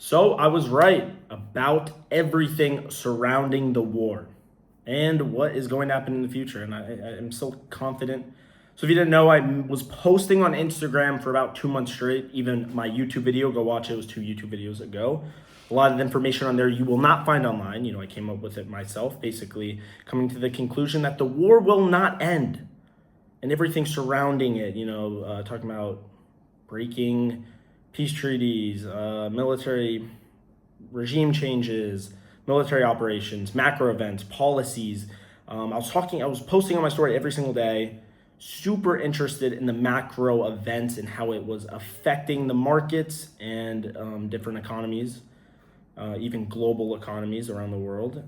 So I was right about everything surrounding the war and what is going to happen in the future. And I am so confident. So if you didn't know, I was posting on Instagram for about 2 months straight. Even my YouTube video, go watch it. It was 2 YouTube videos ago. A lot of information on there you will not find online. I came up with it myself, basically coming to the conclusion that the war will not end and everything surrounding it, talking about breaking peace treaties, military regime changes, military operations, macro events, policies. I was posting on my story every single day, super interested in the macro events and how it was affecting the markets and different economies, even global economies around the world.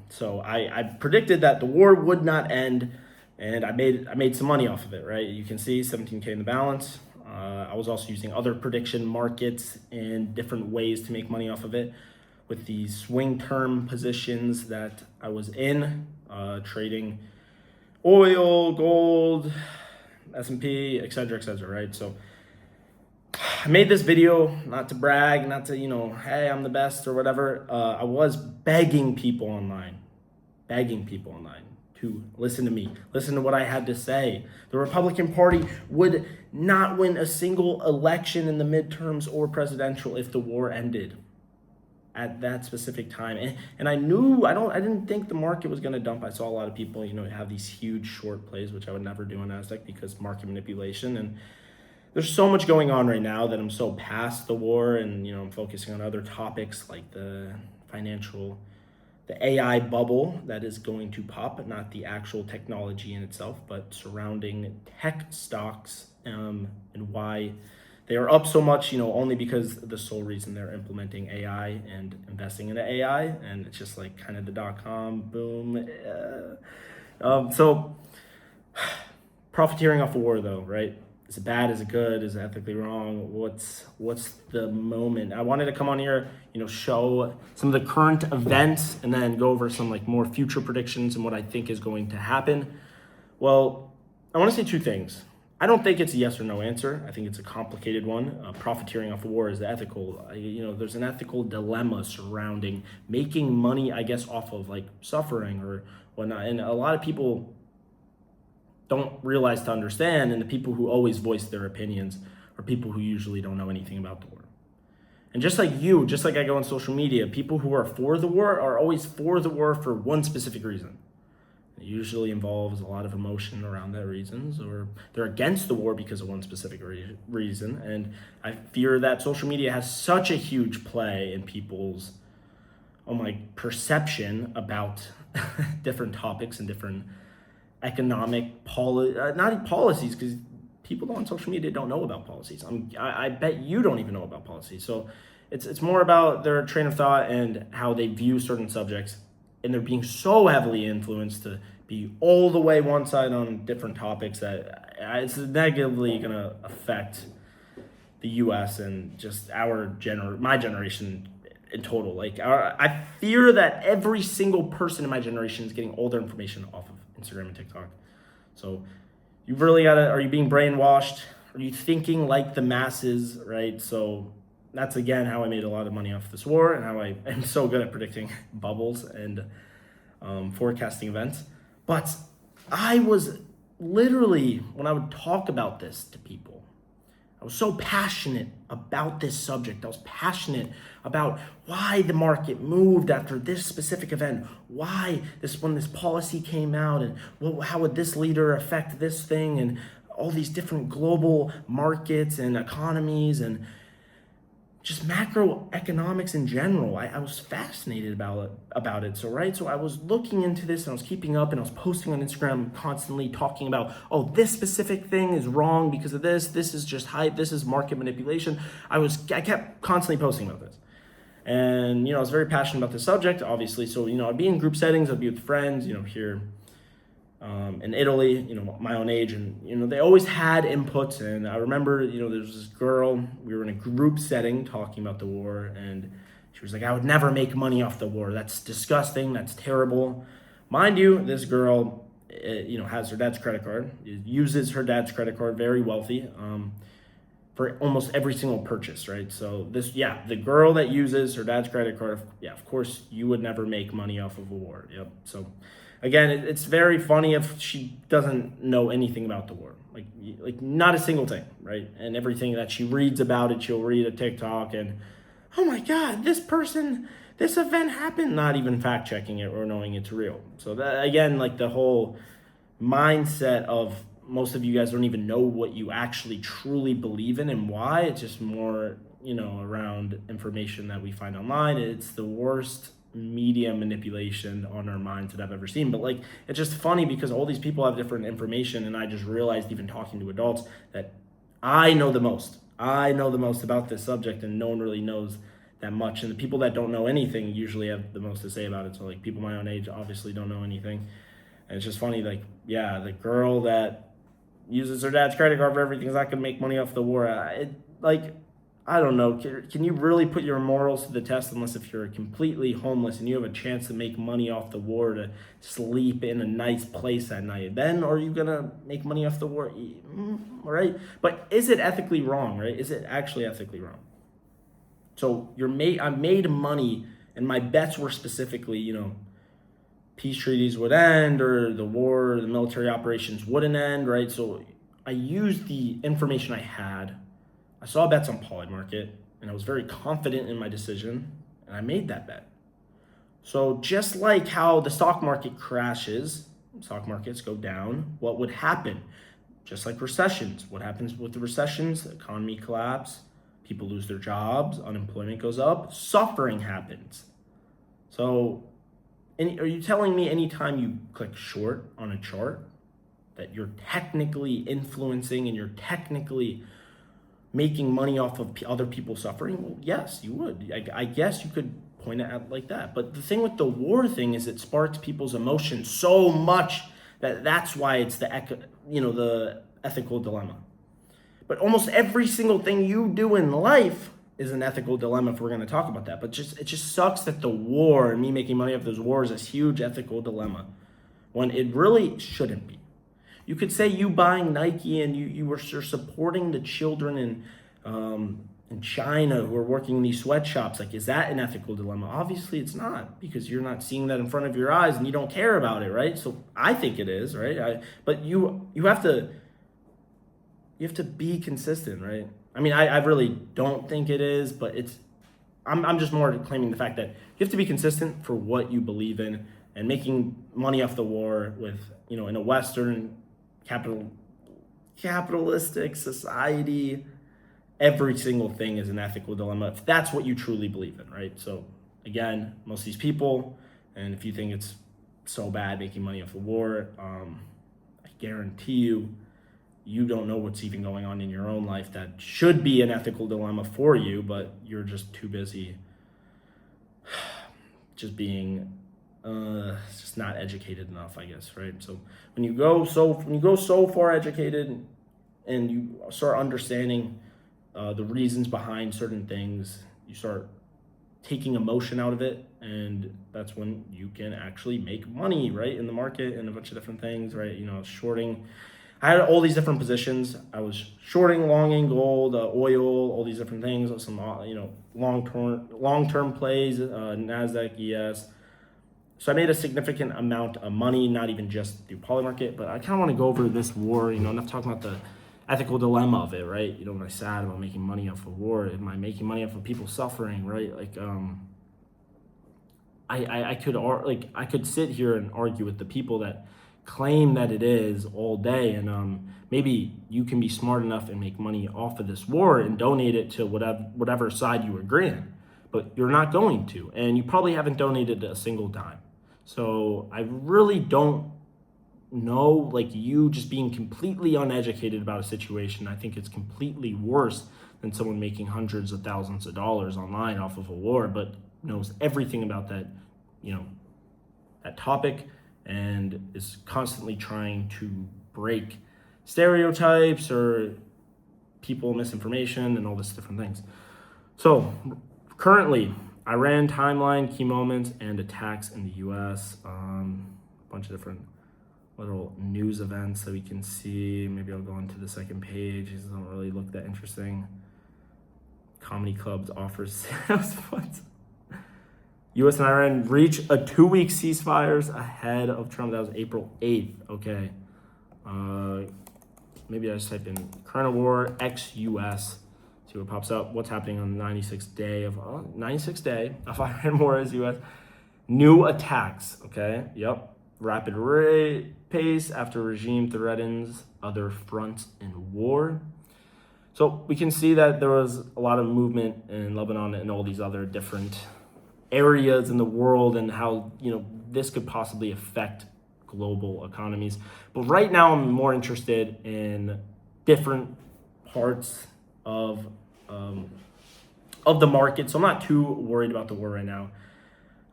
So I predicted that the war would not end, and I made some money off of it, right? You can see 17K in the balance. I was also using other prediction markets and different ways to make money off of it with these swing term positions that I was in, trading oil, gold, S&P, et cetera, right? So I made this video not to brag, not to, hey, I'm the best or whatever. I was begging people online to listen to me, listen to what I had to say. The Republican Party would not win a single election in the midterms or presidential if the war ended at that specific time. And I didn't think the market was going to dump. I saw a lot of people, have these huge short plays, which I would never do on NASDAQ because market manipulation. And there's so much going on right now that I'm so past the war and, I'm focusing on other topics like the AI bubble that is going to pop, not the actual technology in itself, but surrounding tech stocks and why they are up so much, only because the sole reason they're implementing AI and investing in AI. And it's just like kind of the .com boom. So profiteering off a war though, right? Is it bad? Is it good? Is it ethically wrong? What's the moment? I wanted to come on here, show some of the current events and then go over some more future predictions and what I think is going to happen. Well, I want to say two things. I don't think it's a yes or no answer. I think it's a complicated one. Profiteering off war is ethical. There's an ethical dilemma surrounding making money, I guess, off of suffering or whatnot. And a lot of people don't realize to understand, and the people who always voice their opinions are people who usually don't know anything about the war. And just like I go on social media, people who are for the war are always for the war for one specific reason. It usually involves a lot of emotion around their reasons, or they're against the war because of one specific reason. And I fear that social media has such a huge play in people's perception about different topics and different economic not policies, because people on social media don't know about policies. I bet you don't even know about policies. So it's more about their train of thought and how they view certain subjects, and they're being so heavily influenced to be all the way one side on different topics that it's negatively going to affect the U.S. and just my generation in total. I fear that every single person in my generation is getting all their information off of Instagram and TikTok. So you really are you being brainwashed? Are you thinking like the masses, right? So that's again how I made a lot of money off this war and how I am so good at predicting bubbles and forecasting events. But I was literally, when I would talk about this to people, I was so passionate about this subject. I was passionate about why the market moved after this specific event, when this policy came out, and how would this leader affect this thing, and all these different global markets and economies and just macroeconomics in general. I was fascinated about it. So I was looking into this and I was keeping up and I was posting on Instagram constantly talking about, this specific thing is wrong because of this. This is just hype. This is market manipulation. I kept constantly posting about this. And, I was very passionate about this subject, obviously. So, I'd be in group settings, I'd be with friends, here in Italy, my own age, and they always had inputs. And I remember, there was this girl, we were in a group setting talking about the war, and she was like, I would never make money off the war. That's disgusting. That's terrible. Mind you, this girl, has her dad's credit card, uses her dad's credit card, very wealthy. for almost every single purchase, right? So the girl that uses her dad's credit card, of course, you would never make money off of a war. Yep. So again, it's very funny if she doesn't know anything about the war, like not a single thing, right? And everything that she reads about it, she'll read a TikTok and, oh my God, this event happened, not even fact checking it or knowing it's real. So that, again, like the whole mindset of most of you guys don't even know what you actually truly believe in and why. It's just more, around information that we find online. It's the worst media manipulation on our minds that I've ever seen. But like, it's just funny because all these people have different information, and I just realized, even talking to adults, that I know the most. I know the most about this subject, and no one really knows that much. And the people that don't know anything usually have the most to say about it. So like, people my own age obviously don't know anything. And it's just funny, like, yeah, the girl that uses her dad's credit card for everything is not going to make money off the war. I don't know. Can you really put your morals to the test unless if you're completely homeless and you have a chance to make money off the war, to sleep in a nice place at night? Then are you going to make money off the war? Right? But is it ethically wrong, right? Is it actually ethically wrong? So I made money, and my bets were specifically, peace treaties would end, or the war, the military operations wouldn't end, right? So I used the information I had. I saw bets on Polymarket, and I was very confident in my decision, and I made that bet. So just like how the stock market crashes, stock markets go down, what would happen? Just like recessions. What happens with the recessions? The economy collapse, people lose their jobs, unemployment goes up, suffering happens. So are you telling me anytime you click short on a chart that you're technically influencing and you're technically making money off of other people suffering? Well, yes, you would. I guess you could point it out like that. But the thing with the war thing is it sparks people's emotions so much that's why it's the ethical dilemma. But almost every single thing you do in life is an ethical dilemma, if we're going to talk about that. But it just sucks that the war and me making money off those wars is a huge ethical dilemma when it really shouldn't be. You could say you buying Nike and you're supporting the children in China who are working in these sweatshops. Like, is that an ethical dilemma? Obviously it's not, because you're not seeing that in front of your eyes and you don't care about it, right? So I think it is, right? But you have to be consistent, right? I mean, I really don't think it is, but I'm just more claiming the fact that you have to be consistent for what you believe in, and making money off the war with, in a Western capitalistic society, every single thing is an ethical dilemma if that's what you truly believe in, right? So again, most of these people, and if you think it's so bad making money off the war, I guarantee you don't know what's even going on in your own life that should be an ethical dilemma for you, but you're just too busy just being just not educated enough, I guess, right? So when you go so far educated and you start understanding the reasons behind certain things, you start taking emotion out of it, and that's when you can actually make money, right, in the market and a bunch of different things, right? Shorting. I had all these different positions. I was shorting, longing gold, oil, all these different things, some long-term plays, NASDAQ, ES. So I made a significant amount of money, not even just through Polymarket, but I kind of want to go over this war, enough talking about the ethical dilemma of it, right? When I sad about making money off of war, am I making money off of people suffering, right? Like, I could sit here and argue with the people that claim that it is all day, and maybe you can be smart enough and make money off of this war and donate it to whatever side you agree in, but you're not going to, and you probably haven't donated a single dime. So I really don't know, like, you just being completely uneducated about a situation. I think it's completely worse than someone making hundreds of thousands of dollars online off of a war, but knows everything about that, that topic, and is constantly trying to break stereotypes or people misinformation and all this different things. So currently, Iran timeline, key moments, and attacks in the U.S. A bunch of different little news events that we can see. Maybe I'll go into the second page. These don't really look that interesting. Comedy clubs offers sales funds. U.S. and Iran reach a 2-week ceasefires ahead of Trump. That was April 8th. Okay. Maybe I just type in current war ex-U.S. See what pops up. What's happening on the 96th day of Iran war as U.S. New attacks. Okay. Yep. Rapid pace after regime threatens other fronts in war. So we can see that there was a lot of movement in Lebanon and all these other different areas in the world, and how this could possibly affect global economies. But right now I'm more interested in different parts of the market. So I'm not too worried about the war right now.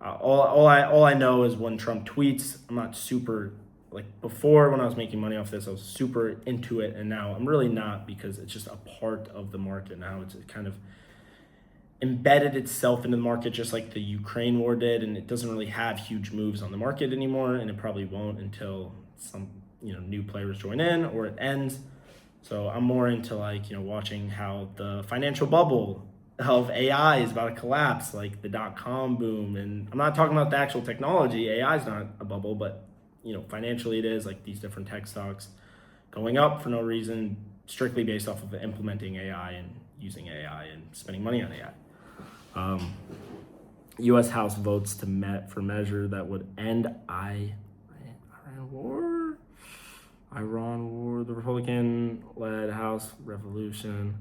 All I know is when Trump tweets, I'm not super, like before when I was making money off this, I was super into it, and now I'm really not, because it's just a part of the market now. It's kind of embedded itself into the market just like the Ukraine war did, and it doesn't really have huge moves on the market anymore, and it probably won't until some new players join in or it ends. So I'm more into watching how the financial bubble of AI is about to collapse, like the .com boom. And I'm not talking about the actual technology. AI is not a bubble, but financially it is, like these different tech stocks going up for no reason, strictly based off of implementing AI and using AI and spending money on AI. U.S. House votes for measure that would end Iran war. The Republican-led House revolution.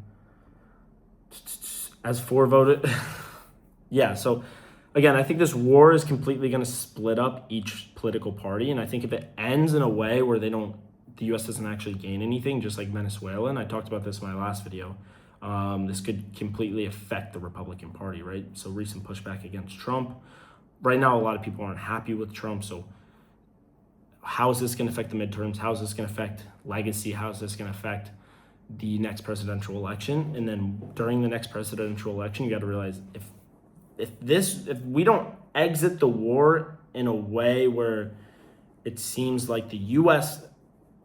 As for voted. Yeah, so again, I think this war is completely going to split up each political party, and I think if it ends in a way where the U.S. doesn't actually gain anything, just like Venezuela, and I talked about this in my last video, this could completely affect the Republican Party, right? So recent pushback against Trump. Right now, a lot of people aren't happy with Trump, so how is this going to affect the midterms? How is this going to affect legacy? How is this going to affect the next presidential election? And then during the next presidential election, you got to realize if we don't exit the war in a way where it seems like the U.S.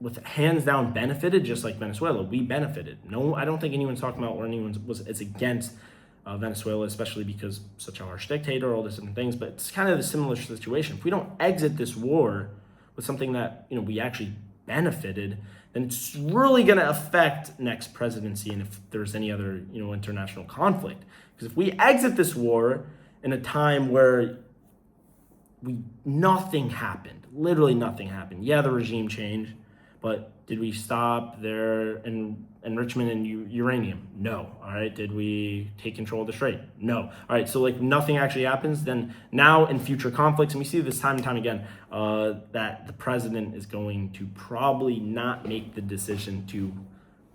with hands down benefited, just like Venezuela, we benefited. No, I don't think anyone's talking about or anyone is against Venezuela, especially because such a harsh dictator, all these different things. But it's kind of a similar situation. If we don't exit this war with something that we actually benefited, then it's really going to affect next presidency and if there's any other international conflict. Because if we exit this war in a time where nothing happened, literally nothing happened. Yeah, the regime changed, but did we stop their enrichment in uranium? No. All right. Did we take control of the strait? No. All right. So nothing actually happens. Then now in future conflicts, and we see this time and time again, that the president is going to probably not make the decision to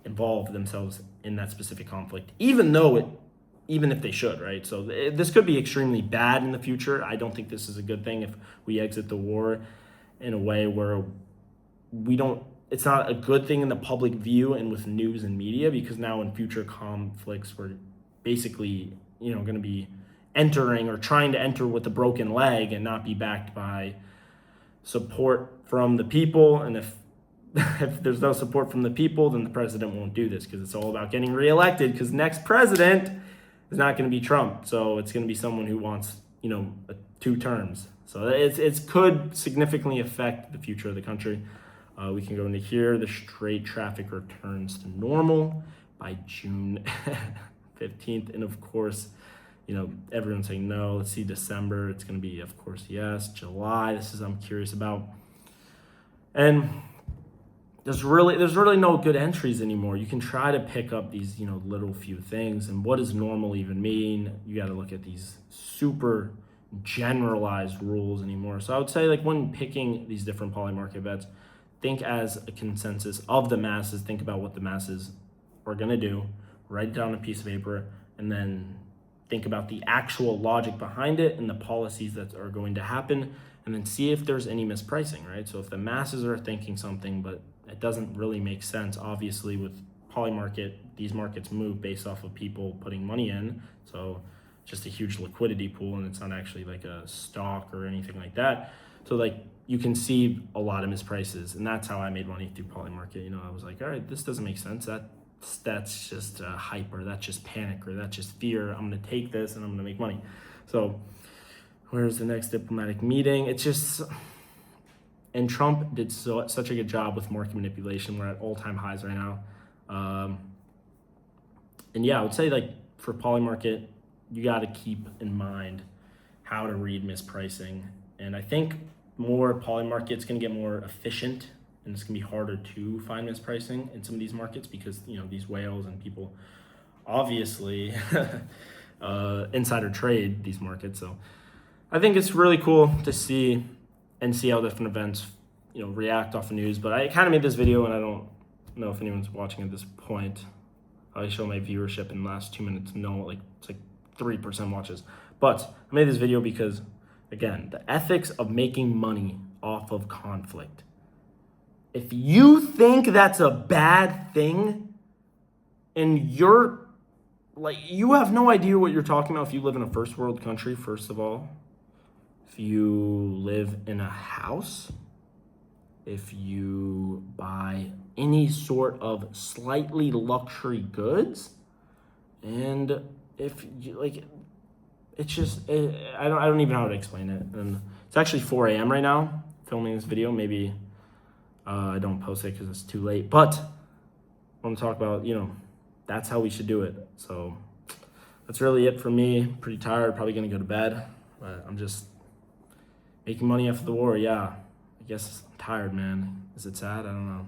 involve themselves in that specific conflict, even if they should, right? So this could be extremely bad in the future. I don't think this is a good thing if we exit the war in a way where it's not a good thing in the public view and with news and media, because now in future conflicts, we're basically, going to be entering or trying to enter with a broken leg and not be backed by support from the people. And if there's no support from the people, then the president won't do this, because it's all about getting reelected, because next president is not going to be Trump. So it's going to be someone who wants, 2 terms. So it could significantly affect the future of the country. We can go into here. The strait traffic returns to normal by June 15th. And of course, everyone's saying no. Let's see December. It's going to be, of course, yes. July. I'm curious about. And there's really no good entries anymore. You can try to pick up these, little few things. And what does normal even mean? You got to look at these super generalized rules anymore. So I would say when picking these different Polymarket bets, think as a consensus of the masses. Think about what the masses are going to do. Write it down on a piece of paper, and then think about the actual logic behind it and the policies that are going to happen, and then see if there's any mispricing, right? So if the masses are thinking something, but it doesn't really make sense, obviously with Polymarket, these markets move based off of people putting money in. So just a huge liquidity pool, and it's not actually like a stock or anything like that. So like you can see a lot of misprices, and that's how I made money through Polymarket. You know, I was like, all right, this doesn't make sense. That's just hype, or that's just panic, or that's just fear. I'm gonna take this and I'm gonna make money. So where's the next diplomatic meeting? It's just, and Trump did such a good job with market manipulation. We're at all-time highs right now. And yeah, I would say like for Polymarket, you got to keep in mind how to read mispricing. And I think more Polymarket's going to get more efficient, and it's going to be harder to find mispricing in some of these markets because, you know, these whales and people obviously insider trade these markets. So I think it's really cool to see how different events, you know, react off the news. But I kind of made this video, and I don't know if anyone's watching at this point. I show my viewership in the last 2 minutes. No, like it's like 3% watches. But I made this video because, again, the ethics of making money off of conflict. If you think that's a bad thing, and you have no idea what you're talking about if you live in a first world country, first of all. If you live in a house, if you buy any sort of slightly luxury goods, and if you like, it's just, I don't even know how to explain it. And it's actually 4 a.m. right now, filming this video. Maybe I don't post it because it's too late, but I want to talk about, you know, that's how we should do it. So that's really it for me. Pretty tired, probably gonna go to bed, but I'm just making money after the war. Yeah, I guess I'm tired, man. Is it sad? I don't know.